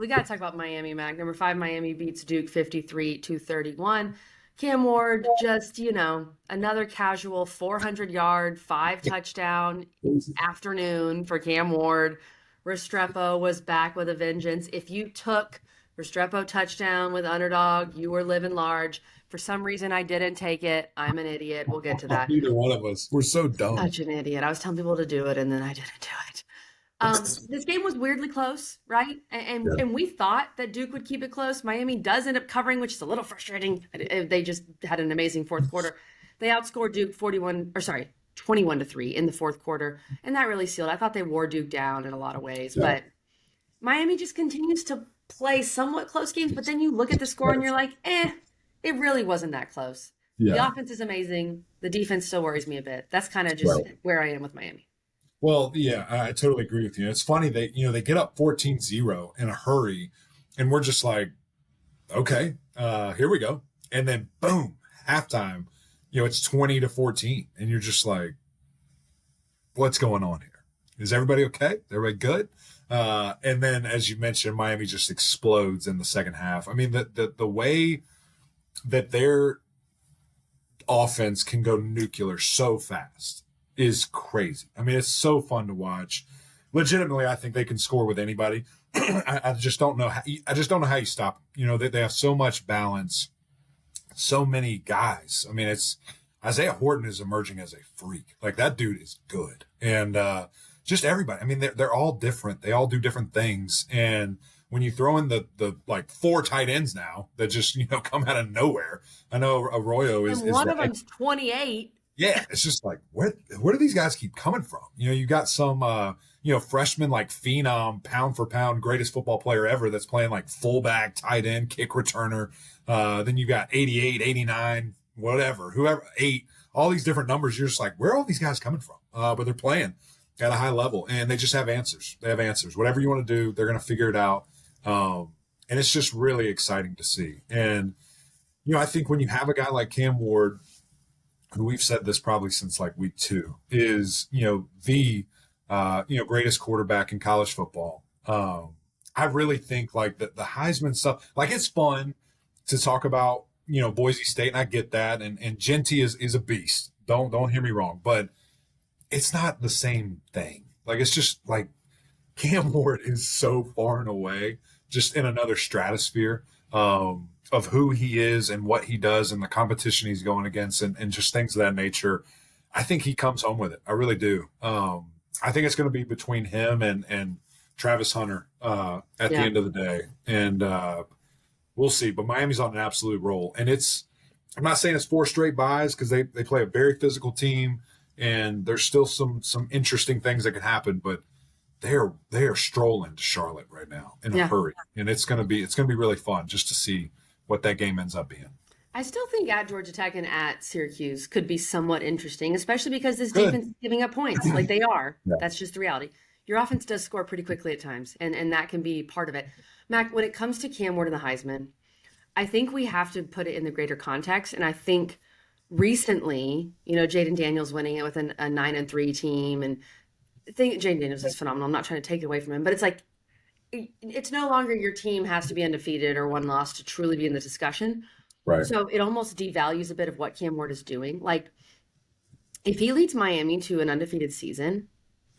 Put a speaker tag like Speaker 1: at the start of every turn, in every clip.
Speaker 1: we got to talk about Miami, Mac. Number 5, Miami beats Duke 53-31. Cam Ward, just, another casual 400-yard, 5-touchdown afternoon for Cam Ward. Restrepo was back with a vengeance. If you took Restrepo touchdown with underdog, you were living large. For some reason, I didn't take it. I'm an idiot. We'll get to that.
Speaker 2: Neither one of us. We're so dumb.
Speaker 1: Such an idiot. I was telling people to do it, and then I didn't do it. This game was weirdly close, right? And we thought that Duke would keep it close. Miami does end up covering, which is a little frustrating. They just had an amazing fourth quarter. They outscored Duke 21-3 in the fourth quarter, and that really sealed. I thought they wore Duke down in a lot of ways, but Miami just continues to play somewhat close games. But then you look at the score and you're like, it really wasn't that close. Yeah. The offense is amazing. The defense still worries me a bit. That's kind of just where I am with Miami.
Speaker 2: Well, yeah, I totally agree with you. It's funny they get up 14-0 in a hurry, and we're just like, okay, here we go. And then boom, halftime, it's 20-14, and you're just like, what's going on here? Is everybody okay? Everybody good? And then, as you mentioned, Miami just explodes in the second half. I mean, the way that their offense can go nuclear so fast is crazy. I mean, it's so fun to watch. Legitimately, I think they can score with anybody. I just don't know how. I just don't know how you stop them. They have so much balance, so many guys. I mean, it's Isaiah Horton is emerging as a freak. Like, that dude is good, and just everybody. I mean, they're all different. They all do different things, and when you throw in the like 4 tight ends now that just come out of nowhere. I know Arroyo is
Speaker 1: one of them's 28.
Speaker 2: Yeah, it's just like, where do these guys keep coming from? You got some freshman like phenom, pound for pound, greatest football player ever that's playing like fullback, tight end, kick returner. Then you got 88, 89, whatever, whoever, 8, all these different numbers. You're just like, where are all these guys coming from? But they're playing at a high level, and they just have answers. They have answers. Whatever you want to do, they're going to figure it out. And it's just really exciting to see. And, I think when you have a guy like Cam Ward, who we've said this probably since like week 2, is, the greatest quarterback in college football. I really think like the Heisman stuff, like, it's fun to talk about, Boise State, and I get that. And Genty is a beast. Don't hear me wrong, but it's not the same thing. Like, it's just like Cam Ward is so far and away just in another stratosphere of who he is and what he does and the competition he's going against and just things of that nature. I think he comes home with it. I really do. I think it's going to be between him and Travis Hunter at the end of the day. And we'll see. But Miami's on an absolute roll. And I'm not saying it's 4 straight byes, because they play a very physical team, and there's still some interesting things that can happen, but they are strolling to Charlotte right now in a hurry. And it's going to be really fun just to see what that game ends up being.
Speaker 1: I still think at Georgia Tech and at Syracuse could be somewhat interesting, especially because this defense is giving up points like they are. Yeah. That's just the reality. Your offense does score pretty quickly at times, and that can be part of it. Mac, when it comes to Cam Ward and the Heisman, I think we have to put it in the greater context. And I think recently, Jaden Daniels winning it with a 9-3 team, and I think Jaden Daniels is phenomenal. I'm not trying to take it away from him, but it's like, it's no longer your team has to be undefeated or 1 loss to truly be in the discussion.
Speaker 2: Right.
Speaker 1: So it almost devalues a bit of what Cam Ward is doing. Like, if he leads Miami to an undefeated season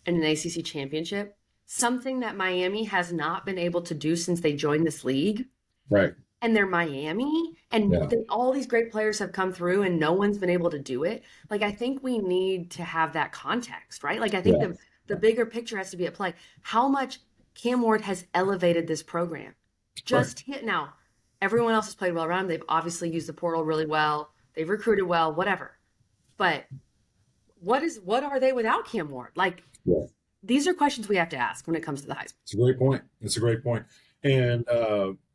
Speaker 1: and an ACC championship, something that Miami has not been able to do since they joined this league.
Speaker 2: Right.
Speaker 1: And they're Miami, and all these great players have come through, and no one's been able to do it. Like, I think we need to have that context, right? Like, I think the bigger picture has to be at play. How much Cam Ward has elevated this program. Just hit now. Everyone else has played well around him. They've obviously used the portal really well. They've recruited well, whatever. But what are they without Cam Ward? Like, these are questions we have to ask when it comes to the Heisman.
Speaker 2: It's a great point. It's a great point. And,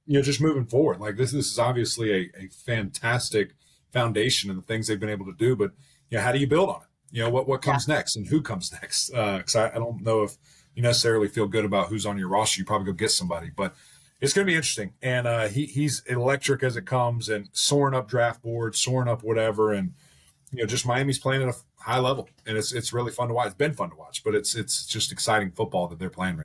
Speaker 2: just moving forward, like this is obviously a fantastic foundation and the things they've been able to do. But, how do you build on it? What comes next and who comes next? Because I don't know if you necessarily feel good about who's on your roster. You probably go get somebody. But it's going to be interesting. And he's electric as it comes, and soaring up draft boards, soaring up whatever. And, just Miami's playing at a high level. And it's really fun to watch. It's been fun to watch, but it's just exciting football that they're playing right now.